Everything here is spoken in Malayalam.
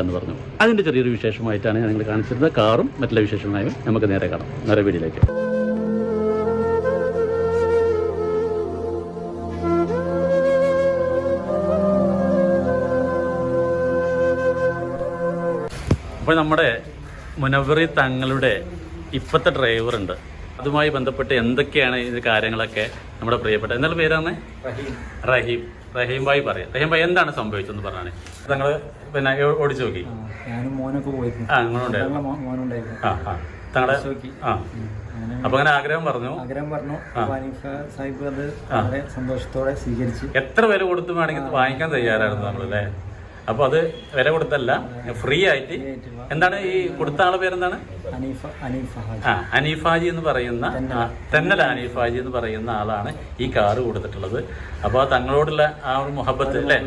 എന്ന് പറഞ്ഞു. അതിൻ്റെ ചെറിയൊരു വിശേഷമായിട്ടാണ് ഞങ്ങൾ കാണിച്ചിരുന്നത്. കാറും മറ്റുള്ള വിശേഷമായും നമുക്ക് നേരെ കാണാം. നേരെ വീഡിയോയിലേക്ക്. അപ്പോൾ നമ്മുടെ മുനവ്വറി തങ്ങളുടെ ഇപ്പോഴത്തെ ഡ്രൈവറുണ്ട്. അതുമായി ബന്ധപ്പെട്ട് എന്തൊക്കെയാണ് ഇത് കാര്യങ്ങളൊക്കെ നമ്മുടെ പ്രിയപ്പെട്ട എന്നുള്ള പേരാണ് റഹീം ഭായി പറയാം. റഹീം ഭായി എന്താണ് സംഭവിച്ചതെന്ന് പറഞ്ഞാണ്. തങ്ങൾ പിന്നെ ഓടിച്ചു നോക്കി. തങ്ങളുടെ അപ്പൊ അങ്ങനെ ആഗ്രഹം പറഞ്ഞു. സാഹിബ് അത് വളരെ സന്തോഷത്തോടെ സ്വീകരിച്ചു. എത്ര വില കൊടുത്ത് വേണമെങ്കിൽ വാങ്ങിക്കാൻ തയ്യാറായിരുന്നു നമ്മളല്ലേ. അപ്പൊ അത് വില കൊടുത്തല്ല, ഫ്രീ ആയിട്ട്. എന്താണ് ഈ കൊടുത്ത ആളെ പേരെന്താണ്? അനീഫാജി എന്ന് പറയുന്ന തെന്നല അനീഫാജി എന്ന് പറയുന്ന ആളാണ് ഈ കാറ് കൊടുത്തിട്ടുള്ളത്. അപ്പൊ തങ്ങളോടുള്ള ആ ഒരു മുഹബത്ത് അല്ലേ